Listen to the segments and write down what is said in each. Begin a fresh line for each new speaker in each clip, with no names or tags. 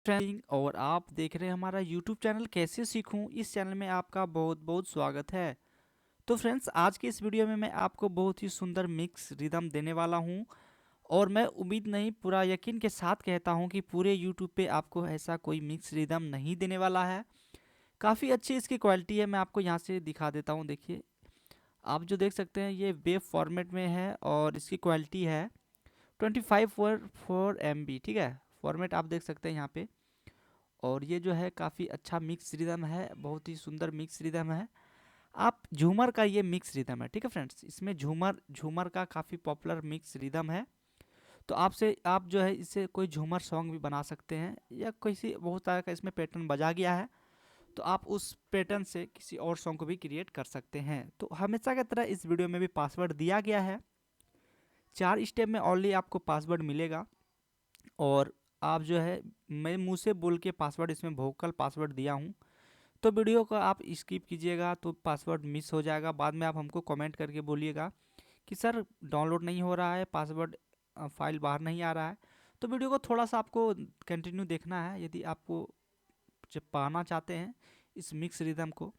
Training और आप देख रहे हैं हमारा यूट्यूब चैनल कैसे सीखूं। इस चैनल में आपका बहुत बहुत स्वागत है। तो फ्रेंड्स, आज के इस वीडियो में मैं आपको बहुत ही सुंदर मिक्स रिदम देने वाला हूं और मैं उम्मीद नहीं पूरा यकीन के साथ कहता हूं कि पूरे यूट्यूब पे आपको ऐसा कोई मिक्स रिदम नहीं देने वाला है। काफ़ी अच्छी इसकी क्वालिटी है। मैं आपको यहाँ से दिखा देता हूँ। देखिए, आप जो देख सकते हैं ये वेब फॉर्मेट में है और इसकी क्वालिटी है 25 4 MB। ठीक है, फॉर्मेट आप देख सकते हैं यहाँ पे। और ये जो है काफ़ी अच्छा मिक्स रिदम है, बहुत ही सुंदर मिक्स रिदम है। आप झूमर का ये मिक्स रिदम है। ठीक है फ्रेंड्स, इसमें झूमर झूमर का काफ़ी पॉपुलर मिक्स रिदम है। तो आपसे आप जो है इससे कोई झूमर सॉन्ग भी बना सकते हैं या किसी बहुत तरह का इसमें पैटर्न बजा गया है तो आप उस पैटर्न से किसी और सॉन्ग को भी क्रिएट कर सकते हैं। तो हमेशा की तरह इस वीडियो में भी पासवर्ड दिया गया है। 4 स्टेप में ऑनली आपको पासवर्ड मिलेगा और आप जो है मैं मुंह से बोल के पासवर्ड इसमें वोकल पासवर्ड दिया हूँ। तो वीडियो को आप स्किप कीजिएगा तो पासवर्ड मिस हो जाएगा। बाद में आप हमको कमेंट करके बोलिएगा कि सर डाउनलोड नहीं हो रहा है, पासवर्ड फाइल बाहर नहीं आ रहा है। तो वीडियो को थोड़ा सा आपको कंटिन्यू देखना है यदि आपको जब पाना चाहते हैं इस मिक्स रिदम को,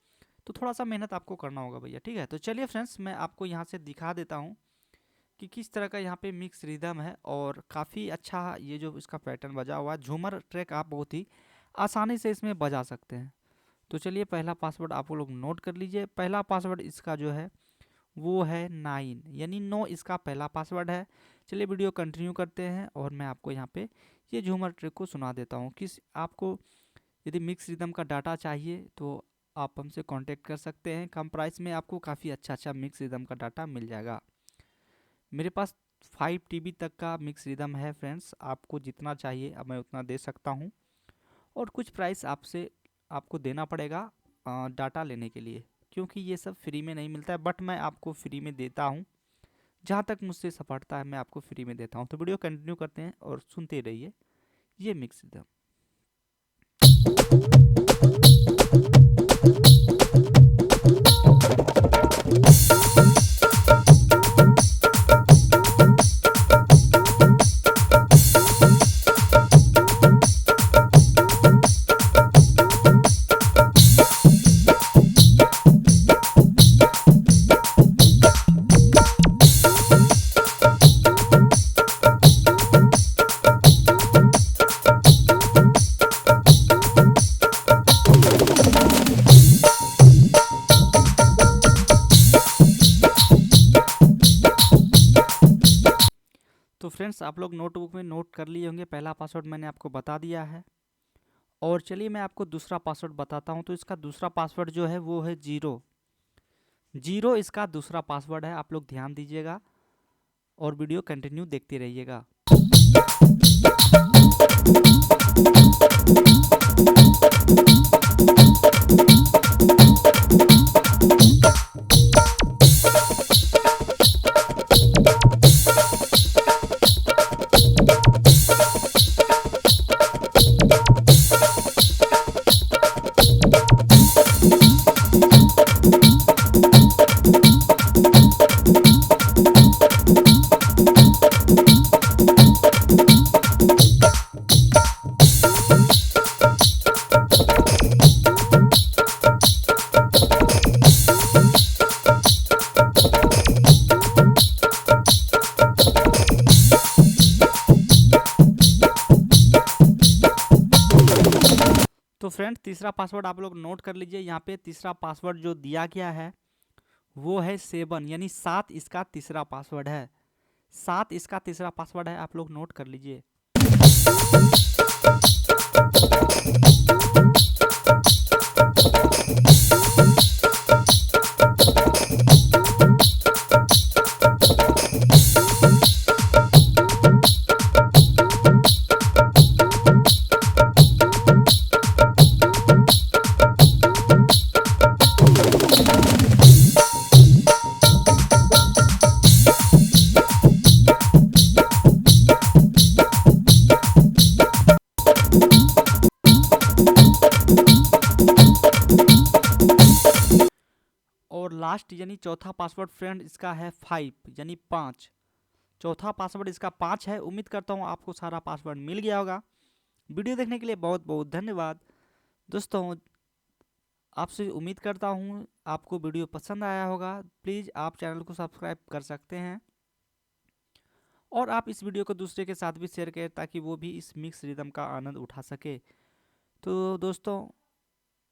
तो थोड़ा सा मेहनत आपको करना होगा भैया। ठीक है, तो चलिए फ्रेंड्स, मैं आपको यहाँ से दिखा देता हूँ कि किस तरह का यहाँ पे मिक्स रिदम है और काफ़ी अच्छा ये जो इसका पैटर्न बजा हुआ है। झूमर ट्रैक आप बहुत ही आसानी से इसमें बजा सकते हैं। तो चलिए, पहला पासवर्ड आप लोग नोट कर लीजिए। पहला पासवर्ड इसका जो है वो है 9, यानी 9 इसका पहला पासवर्ड है। चलिए वीडियो कंटिन्यू करते हैं और मैं आपको यहाँ पे ये झूमर ट्रिक को सुना देता हूँ। किस आपको यदि मिक्स रिदम का डाटा चाहिए तो आप हमसे कांटेक्ट कर सकते हैं। कम प्राइस में आपको काफ़ी अच्छा मिक्स रिदम का डाटा मिल जाएगा। मेरे पास 5 TB तक का मिक्स रिदम है फ्रेंड्स। आपको जितना चाहिए अब मैं उतना दे सकता हूँ और कुछ प्राइस आपसे आपको देना पड़ेगा डाटा लेने के लिए, क्योंकि ये सब फ्री में नहीं मिलता है। बट मैं आपको फ्री में देता हूँ, जहाँ तक मुझसे सपड़ता है मैं आपको फ्री में देता हूँ। तो वीडियो कंटिन्यू करते हैं और सुनते रहिए ये मिक्स रिदम। तो फ्रेंड्स, आप लोग नोटबुक में नोट कर लिए होंगे। पहला पासवर्ड मैंने आपको बता दिया है और चलिए मैं आपको दूसरा पासवर्ड बताता हूँ। तो इसका दूसरा पासवर्ड जो है वो है 0 इसका दूसरा पासवर्ड है। आप लोग ध्यान दीजिएगा और वीडियो कंटिन्यू देखते रहिएगा। तो फ्रेंड, तीसरा पासवर्ड आप लोग नोट कर लीजिए। यहाँ पे तीसरा पासवर्ड जो दिया गया है वो है 7, यानी 7 इसका तीसरा पासवर्ड है। 7 इसका तीसरा पासवर्ड है, आप लोग नोट कर लीजिए। और लास्ट यानी चौथा पासवर्ड फ्रेंड इसका है 5, यानी 5। चौथा पासवर्ड इसका 5 है। उम्मीद करता हूँ आपको सारा पासवर्ड मिल गया होगा। वीडियो देखने के लिए बहुत बहुत धन्यवाद दोस्तों। आपसे उम्मीद करता हूँ आपको वीडियो पसंद आया होगा। प्लीज़ आप चैनल को सब्सक्राइब कर सकते हैं और आप इस वीडियो को दूसरे के साथ भी शेयर करें ताकि वो भी इस मिक्स रिदम का आनंद उठा सके। तो दोस्तों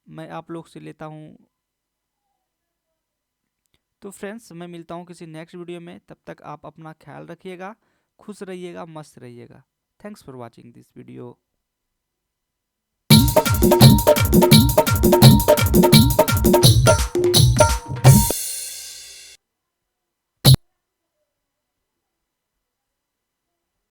मैं आप लोग से लेता हूँ, तो फ्रेंड्स मैं मिलता हूँ किसी नेक्स्ट वीडियो में। तब तक आप अपना ख्याल रखिएगा, खुश रहिएगा, मस्त रहिएगा। Thanks for watching this video.